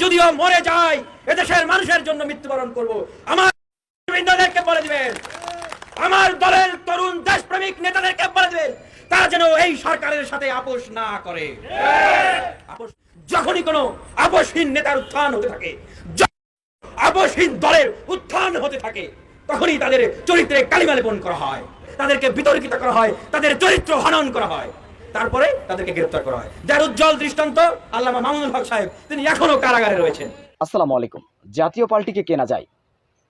যদিও মরে যাই এদেশের মানুষের জন্য মৃত্যুবরণ করব। আমার নেতৃবৃন্দদেরকে বলে দিবেন, আমার দলের তরুণ দেশপ্রেমিক নেতাদেরকে বলে দিবেন, তারা যেন এই সরকারের সাথে আপোষ না করে। যখনই কোনো আপোষহীন নেতার উত্থান হতে থাকে, আপোষহীন দলের উত্থান হতে থাকে, তখনই তাদের চরিত্রে কালিমা লেপন করা হয়, তাদেরকে বিতর্কিত করা হয়, তাদের চরিত্র হনন করা হয়, তারপরে তাদেরকে গ্রেফতার করা হয়। যার উজ্জ্বল দৃষ্টান্ত আল্লামা মামুনুল হক সাহেব, তিনি এখনো কারাগারে রয়েছেন। আসসালামু আলাইকুম। জাতীয় পার্টিকে কেনা যায়,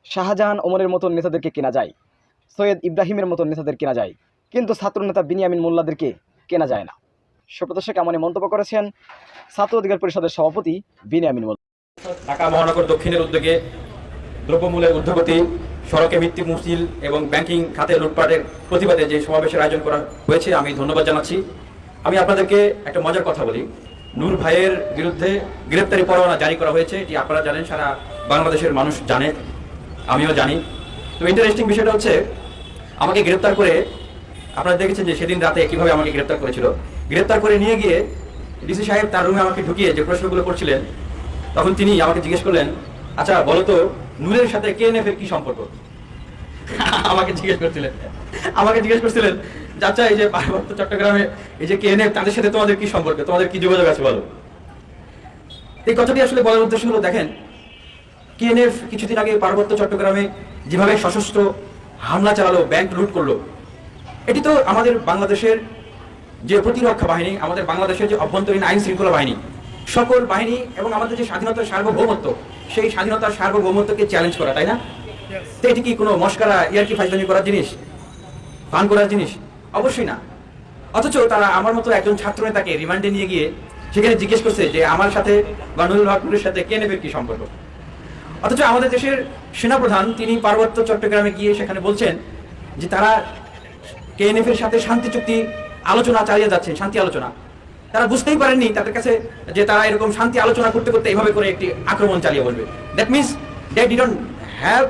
শাহজাহান ওমরের মতন নেতাদেরকে কেনা যায়, সৈয়দ ইব্রাহিমের মতন নেতাদের কেনা যায়, কিন্তু ছাত্রনেতা বিনিয়ামিন মোল্লাদেরকে কেনা যায় না। সুপ্রদর্শক এমনই মন্তব্য করেছেন ছাত্র অধিকার পরিষদের সভাপতি বিনিয়ামিন মোল্লা। ঢাকা মহানগর দক্ষিণের উদ্যোগে দ্রব্যমূল্যের ঊর্ধ্বগতি, সড়কে মৃত্যু মিছিল এবং ব্যাংকিং খাতে লুটপাটের প্রতিবাদে যে সমাবেশের আয়োজন করা হয়েছে, আমি ধন্যবাদ জানাচ্ছি। আমি আপনাদেরকে একটা মজার কথা বলি। নূর ভাইয়ের বিরুদ্ধে গ্রেপ্তারি পরোয়ানা জারি করা হয়েছে, এটি আপনারা জানেন, সারা বাংলাদেশের মানুষ জানে, আমিও জানি। তো ইন্টারেস্টিং বিষয়টা হচ্ছে, আমাকে গ্রেপ্তার করে, আপনারা দেখেছেন যে সেদিন রাতে কিভাবে আমাকে গ্রেপ্তার করেছিল। গ্রেপ্তার করে নিয়ে গিয়ে ডিসি সাহেব তার রুমে আমাকে ঢুকিয়ে যে প্রশ্নগুলো করছিলেন, তখন তিনি আমাকে জিজ্ঞেস করলেন, আচ্ছা বলো তো নূরের সাথে কেএনএফ এর কি সম্পর্ক? আমাকে জিজ্ঞেস করছিলেন আচ্ছা এই যে পার্বত্য চট্টগ্রামে এই যে কেএনএফ, তাদের সাথে তোমাদের কি সম্পর্ক, তোমাদের কি যোগাযোগ আছে বলো। এই কথাটি আসলে বলার উদ্দেশ্য হলো, দেখেন কেএনএফ কিছুদিন আগে পার্বত্য চট্টগ্রামে যেভাবে সশস্ত্র হামলা চালালো, ব্যাংক লুট করলো, এটি তো আমাদের বাংলাদেশের যে প্রতিরক্ষা বাহিনী, আমাদের বাংলাদেশের যে অভ্যন্তরীণ আইন শৃঙ্খলা বাহিনী, সকল বাহিনী এবং আমাদের যে স্বাধীনতার সার্বভৌমত্ব, সেই স্বাধীনতার সার্বভৌমত্বকে চ্যালেঞ্জ করা, তাই না? তো এটি কি কোনো মস্করা, ইয়ার্কি ফাজলামি করার জিনিস, ফান করার জিনিস? অবশ্যই না। অথচ তারা আমার মতো একজন ছাত্র নেতাকে রিমান্ডে নিয়ে গিয়ে সেখানে জিজ্ঞেস করছে যে আমার সাথে বা নুরুল হকের সাথে কেএনএফ এর কি সম্পর্ক। অথচ আমাদের দেশের সেনাপ্রধান তিনি পার্বত্য চট্টগ্রামে গিয়ে সেখানে বলছেন যে তারা কেএনএফ এর সাথে শান্তি চুক্তি আলোচনা চালিয়ে যাচ্ছে, শান্তি আলোচনা। তারা বুঝতেই পারেননি তাদের কাছে যে তারা এরকম শান্তি আলোচনা করতে করতে এইভাবে করে একটি আক্রমণ চালিয়ে বলবে। That means they didn't have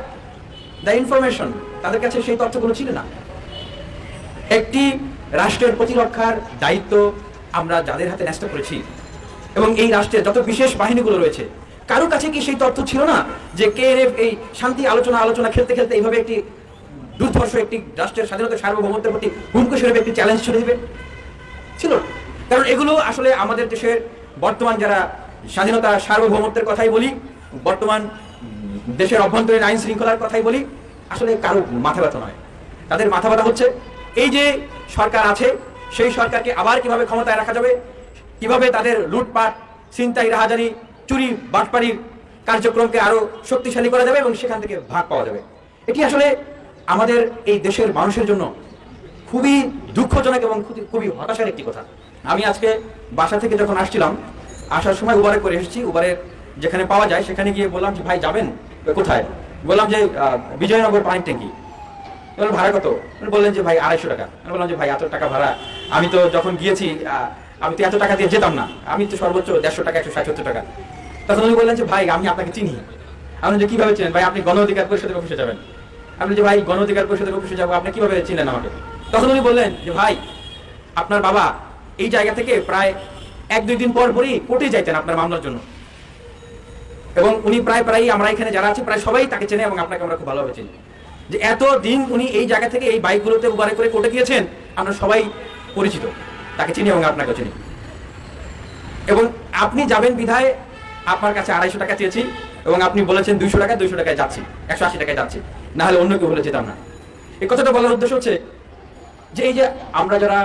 the information, তাদের কাছে সেই তথ্যগুলো ছিল না। একটি রাষ্ট্রের প্রতিরক্ষার দায়িত্ব আমরা যাদের হাতে ন্যস্ত করেছি, এবং এই রাষ্ট্রের যত বিশেষ বাহিনীগুলো রয়েছে, কারো কাছে কি সেই তথ্য ছিল না যে কেএনএফ এই শান্তি আলোচনা খেলতে খেলতে এইভাবে একটি দুর্ধর্ষ একটি রাষ্ট্রের স্বাধীনতা সার্বভৌমত্বের প্রতি হুমকি স্বরূপ একটি চ্যালেঞ্জ ছুড়ে দিবে? ছিল। কারণ এগুলো আসলে আমাদের দেশের বর্তমান যারা স্বাধীনতা সার্বভৌমত্বের কথাই বলি, বর্তমান দেশের অভ্যন্তরীণ আইন শৃঙ্খলার কথাই বলি, আসলে কারো মাথা ব্যথা নয়। তাদের মাথা ব্যথা হচ্ছে এই যে সরকার আছে, সেই সরকারকে আবার কিভাবে ক্ষমতায় রাখা যাবে, কিভাবে তাদের লুটপাট, ছিনতাই, রাহাজানি, চুরি, বাটপাড়ির কার্যক্রমকে আরো শক্তিশালী করা যাবে এবং সেখান থেকে ভাগ পাওয়া যাবে। এটি আসলে আমাদের এই দেশের মানুষের জন্য খুবই দুঃখজনক এবং খুবই হতাশার একটি কথা। আমি আজকে বাসা থেকে যখন আসছিলাম, আসার সময় উবারে করে এসেছি, উবারের যেখানে পাওয়া যায় সেখানে গিয়ে বললাম যে ভাই যাবেন কোথায়? বললাম যে বিজয়নগর পানির ট্যাঙ্কি। ভাড়া কত? বললেন যে ভাই 250 টাকা। আমি বললাম যে ভাই এত টাকা ভাড়া, আমি তো যখন গিয়েছি আমি তো এত টাকা দিয়ে যেতাম না, আমি তো সর্বোচ্চ 150 টাকা, 160-70 টাকা। তখন উনি বললেন যে ভাই আমি আপনাকে চিনি। আমি যে কিভাবে চিনেন? ভাই আপনি গণ অধিকার পরিষদের অফিসে যাবেন। আমি যে ভাই গণ অধিকার পরিষদের অফিসে যাবো, আপনি কিভাবে চিনেন আমাকে? তখন উনি বললেন যে ভাই আপনার বাবা এই জায়গা থেকে প্রায় 1-2 দিন পরই কোর্টে যাইতেন আপনার মামলার জন্য, এবং উনি প্রায় আমরা এখানে যারা আছি প্রায় সবাই তাকে চেনে এবং আপনাকে আমরা খুব ভালোভাবে চিনি, যে এত দিন উনি এই জায়গা থেকে এই বাইকগুলোতে উবারে করে কোর্টে গিয়েছেন, আমরা সবাই পরিচিত, তাকে চিনি এবং আপনাকে চিনি। এবং আপনি যাবেন বিধায় আপনার কাছে 250 টাকা চেয়েছি, এবং আপনি বলেছেন 200 টাকায় যাচ্ছি, 180 টাকায় যাচ্ছি, না হলে অন্য কেউ বলে যেতাম না। এই কথাটা বলার উদ্দেশ্য হচ্ছে যে এই যে আমরা যারা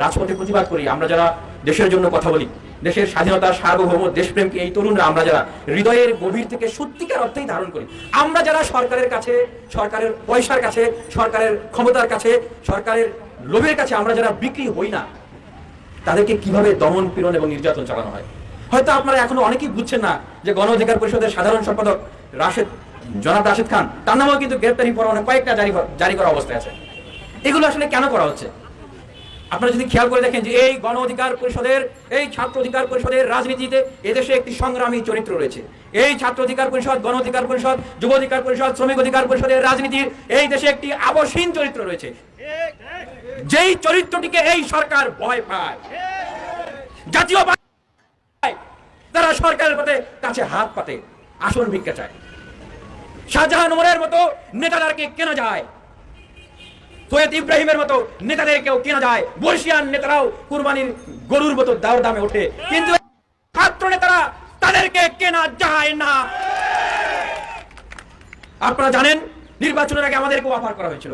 রাজপথে প্রতিবাদ করি, আমরা যারা দেশের জন্য কথা বলি, দেশের স্বাধীনতা, সার্বভৌম, দেশপ্রেমকে এই তরুণরা আমরা যারা হৃদয়ের গভীর থেকে সত্যিকার অর্থেই ধারণ করি, আমরা যারা সরকারের কাছে, সরকারের পয়সার কাছে, সরকারের ক্ষমতার কাছে, সরকারের লোভের কাছে আমরা যারা বিক্রি হই না, তাদেরকে কিভাবে দমন, পীড়ন এবং নির্যাতন চালানো হয়। হয়তো আপনারা এখনো অনেকেই বুঝছেন না যে গণ অধিকার পরিষদের সাধারণ সম্পাদক জনাব রাশেদ খান, তার নামেও কিন্তু গ্রেপ্তারি পরোয়ানা কয়েকটা জারি করা অবস্থায় আছে। এগুলো আসলে কেন করা হচ্ছে? আপনারা যদি খেয়াল করে দেখেন যে এই গণ অধিকার পরিষদের, এই ছাত্র অধিকার পরিষদের রাজনীতিতে এদেশে একটি সংগ্রামী চরিত্র রয়েছে। এই ছাত্র অধিকার পরিষদ, গণ অধিকার পরিষদ, যুব অধিকার পরিষদ, শ্রমিক অধিকার পরিষদের রাজনীতির এই দেশে একটি আবশ্যীন চরিত্র রয়েছে, যেই চরিত্রটিকে এই সরকার ভয় পায়। জাতীয় তারা সরকারের কাছে হাত পাতে, আসন ভিক্ষা চায়। শাহজাহান ওমরের মতো নেতাদেরকে কেনা যায়, সৈয়দ ইব্রাহিমের মতো নেতাদেরকেও কেনা যায়, বর্ষিয়ান নেতারাও কুরবানির গরুর মতো দাওর দামে ওঠে, কিন্তু ছাত্র নেতারা তাদেরকে কেনা যায় না। আপনারা জানেন নির্বাচনের আগে আমাদেরকে অফার করা হয়েছিল,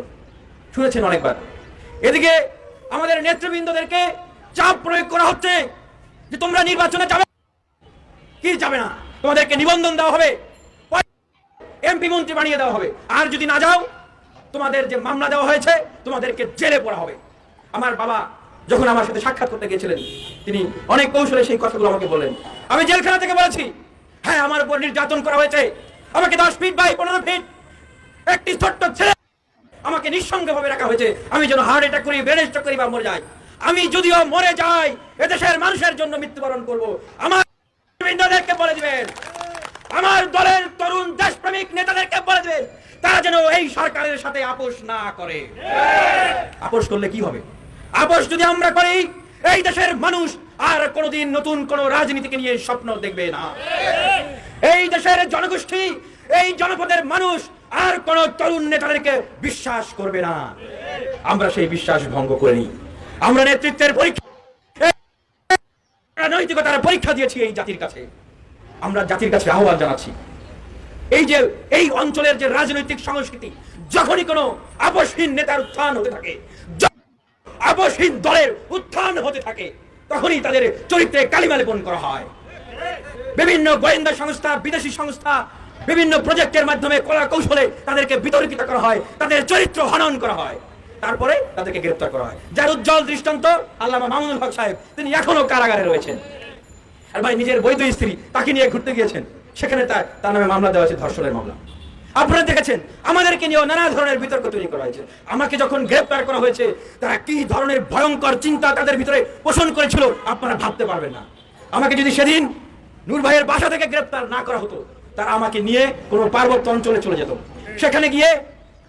শুনেছেন অনেকবার। এদিকে আমাদের নেতৃবৃন্দদেরকে চাপ প্রয়োগ করা হচ্ছে যে তোমরা নির্বাচনে যাবে কি যাবে না, তোমাদেরকে নিবন্ধন দেওয়া হবে, এমপি মন্ত্রী বানিয়ে দেওয়া হবে, আর যদি না যাও তোমাদের যে মামলা দেওয়া হয়েছে তোমাদেরকে জেলে পড়া হবে। আমার বাবা যখন আমার সাথে সাক্ষাৎ করতে গিয়েছিলেন তিনি অনেক কৌশলে সেই কথাগুলো আমাকে বললেন। আমি জেলখানা থেকে বলেছি, হ্যাঁ আমার উপর নির্যাতন করা হয়েছে, আমাকে 10 ফিট বাই 15 ফিট একটি ছোট্ট ছেলে আমাকে নিঃসঙ্গভাবে রাখা হয়েছে, আমি যেন হার্ট অ্যাটাক করি, ব্রেন স্ট্রোক করি বা মরে যাই। আমি যদিও মরে যাই এদেশের মানুষের জন্য মৃত্যুবরণ করব। আমার নেতৃবৃন্দদেরকে বলে দিবেন, আমার দলের তরুণ দেশপ্রেমিক নেতাদেরকে বলে দিবেন তারা যেন এই সরকারের সাথে আপোষ না করে। আপোষ করলে কি হবে? আপোষ যদি আমরা করি এই দেশের মানুষ আর কোনোদিন নতুন কোন রাজনীতিকে নিয়ে স্বপ্ন দেখবে না। এই দেশের জনগোষ্ঠী, এই জনপদের মানুষ আর কোন তরুণ নেতাদেরকে বিশ্বাস করবে না। আমরা সেই বিশ্বাস ভঙ্গ করে নিই। আমরা নেতৃত্বের পরীক্ষা, নৈতিকতার পরীক্ষা দিয়েছি এই জাতির কাছে। আমরা জাতির কাছে আহ্বান জানাচ্ছি, এই অঞ্চলের যে রাজনৈতিক সংস্কৃতি, যখনই কোনো আপোষহীন নেতার উত্থান হতে থাকে, আপোষহীন দলের উত্থান হতে থাকে, তখনই তাদের চরিত্রে কালিমা লেপন করা হয়। বিভিন্ন গোয়েন্দা সংস্থা, বিদেশি সংস্থা বিভিন্ন প্রজেক্টের মাধ্যমে কলা কৌশলে তাদেরকে বিতর্কিত করা হয়, তাদের চরিত্র হনন করা হয়, তারপরে তাদেরকে গ্রেফতার করা হয়। যার উজ্জ্বল দৃষ্টান্ত আল্লামা মামুনুল হক সাহেব, তিনি এখনো কারাগারে রয়েছেন। আর ভাই নিজের বৈধ স্ত্রী তাকে নিয়ে ঘুরতে গিয়েছেন, সেখানে তার নামে মামলা দেওয়া হয়েছে, ধর্ষণের মামলা। আপনারা দেখেছেন আমাদেরকে নিয়েও নানা ধরনের বিতর্ক তৈরি করা হয়েছে। আমাকে যখন গ্রেফতার করা হয়েছে তারা কি ধরনের ভয়ঙ্কর চিন্তা তাদের ভিতরে পোষণ করেছিল আপনারা ভাবতে পারবেন না। আমাকে যদি সেদিন নূর ভাইয়ের বাসা থেকে গ্রেফতার না করা হতো, তারা আমাকে নিয়ে কোনো পার্বত্য অঞ্চলে চলে যেত, সেখানে গিয়ে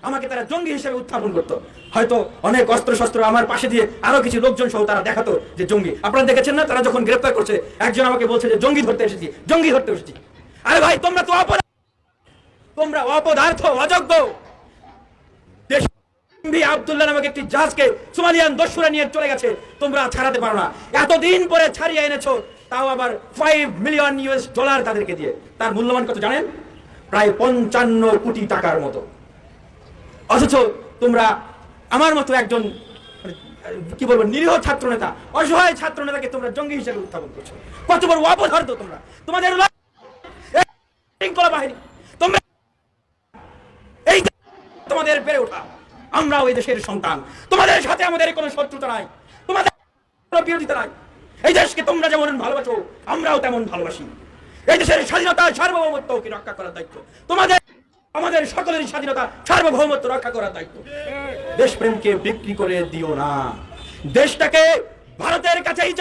আমাকে তারা জঙ্গি হিসেবে উত্থাপন করতো। হয়তো অনেক অস্ত্র শস্ত্র আমার পাশে দিয়ে আরো কিছু লোকজন সহ তারা দেখাতো যে জঙ্গি। আপনারা দেখেছেন না, তারা যখন গ্রেফতার করছে একজন আমাকে বলছে যে জঙ্গি ধরতে এসেছি, জঙ্গি ধরতে এসেছি। আরে ভাই তোমরা তো তোমরা অপদার্থ, অযোগ্য। আব্দুল্লাহ নামক একটি জাহাজকে সোমালিয়ান দস্যুরা নিয়ে চলে গেছে, তোমরা ছাড়াতে পারো না। এতদিন পরে ছাড়িয়ে এনেছো, তাও আবার $5 মিলিয়ন তাদেরকে দিয়ে। তার মূল্যমান কত জানেন? প্রায় 55 কোটি টাকার মতো। অথচ তোমরা আমার মতো একজন কি বলবো নিরীহ ছাত্র নেতা, অসহায় ছাত্র নেতাকে তোমরা জঙ্গি হিসেবে উত্থাপন করছো। কত বড় অপদার্থ তোমরা! তোমাদের শৃঙ্খলা বাহিনী, তোমরা এই তোমাদের বেড়ে ওঠা, আমরাও এই দেশের সন্তান, তোমাদের সাথে আমাদের কোনো শত্রুতা নাই, তোমাদের কোনো বিরোধিতা নাই। এই দেশকে তোমরা যেমন ভালোবাসো আমরাও তেমন ভালোবাসি। এই দেশের স্বাধীনতা, সার্বভৌমত্বকে রক্ষা করার দায়িত্ব তোমাদের, আমাদের সকলের স্বাধীনতা, সার্বভৌমত্ব রক্ষা করার দায়িত্ব। দেশপ্রেমকে বিক্রি করে দিও না, দেশটাকে ভারতের কাছেই।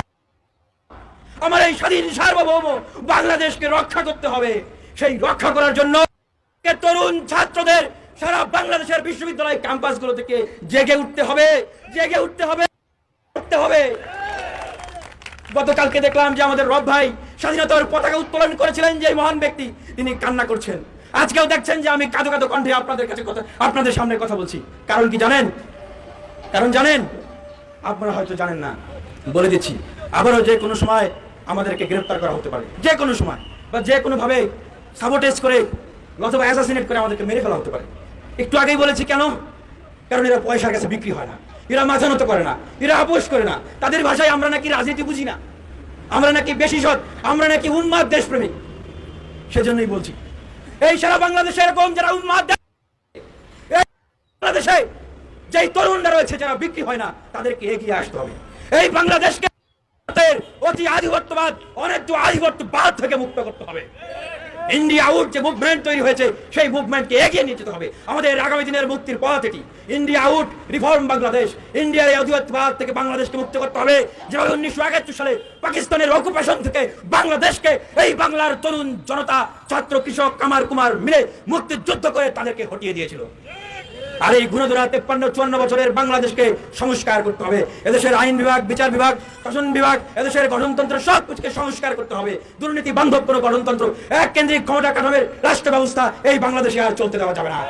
আমার এই স্বাধীন সার্বভৌম বাংলাদেশকে রক্ষা করতে হবে। সেই রক্ষা করার জন্য তরুণ ছাত্রদের সারা বাংলাদেশের বিশ্ববিদ্যালয় ক্যাম্পাসগুলো থেকে জেগে উঠতে হবে, জেগে উঠতে হবে, উঠতে হবে। গতকালকে দেখলাম যে আমাদের রব ভাই স্বাধীনতার পতাকা উত্তোলন করেছিলেন, যে মহান ব্যক্তি, তিনি কান্না করছেন। আজকেও দেখছেন যে আমি কাঁদো কাঁদো কণ্ঠে আপনাদের সামনে কথা বলছি। কারণ কি জানেন? কারণ জানেন? আপনারা হয়তো জানেন না, বলে দিচ্ছি। আবারও যে কোনো সময় আমাদেরকে গ্রেফতার করা হতে পারে, যে কোনো সময়, বা যে কোনো ভাবে সাবোটেজ করে অথবা অ্যাসাসিনেট করে আমাদেরকে মেরে ফেলা হতে পারে। একটু আগেই বলেছি কেন? কারণ এরা পয়সার কাছে বিক্রি হয় না, এরা মাথা নত করে না, এরা আপোষ করে না। তাদের ভাষায় আমরা নাকি রাজনীতি বুঝি না, আমরা নাকি বেশি সৎ, আমরা নাকি উন্মাদ দেশপ্রেমিক। সেজন্যই বলছি এই সারা বাংলাদেশে এরকম যারা উন্মাদ, বাংলাদেশে যেই তরুণরা রয়েছে যারা বিক্রি হয় না, তাদেরকে এগিয়ে আসতে হবে। এই বাংলাদেশকে অতি আধিপত্যবাদ, অনেক আধিপত্যবাদ থেকে মুক্ত করতে হবে। ইন্ডিয়া আউট যে মুভমেন্ট তৈরি হয়েছে, সেই মুভমেন্টকে এগিয়ে নিয়ে যেতে হবে। আমাদের আগামী দিনের মুক্তির পথ এটি। India out, reform Bangladesh. ইন্ডিয়ার এই অধিপত্যবাদ থেকে বাংলাদেশকে মুক্ত করতে হবে। যেভাবে 1971 সালে পাকিস্তানের অকুপেশন থেকে বাংলাদেশকে এই বাংলার তরুণ জনতা, ছাত্র, কৃষক, কামার কুমার মিলে মুক্তিযুদ্ধ করে তাদেরকে হটিয়ে দিয়েছিল। আর এই গুণধরা 53-54 বছরের বাংলাদেশকে সংস্কার করতে হবে। এদেশের আইন বিভাগ, বিচার বিভাগ, শাসন বিভাগ, এদেশের গঠনতন্ত্র সব কিছুকে সংস্কার করতে হবে। দুর্নীতি বান্ধব কোনো গঠনতন্ত্র, এক কেন্দ্রিক ক্ষমতা কাঠামোর রাষ্ট্র ব্যবস্থা এই বাংলাদেশে আর চলতে দেওয়া যাবে না।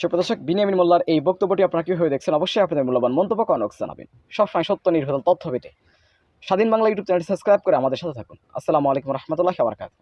সুপ্রদর্শক, বিনিয়ামিন মোল্লার এই বক্তব্যটি আপনারা কীভাবে দেখছেন অবশ্যই আপনাদের মূল্যবান মন্তব্য কমেন্টে জানাবেন। সবসময় সত্য নির্ভেজাল তথ্য পেতে স্বাধীন বাংলা ইউটিউব চ্যানেলটি সাবস্ক্রাইব করে আমাদের সাথে থাকুন। আসসালামু আলাইকুম রহমতুল্লাহি ওয়া বারাকাতুহু।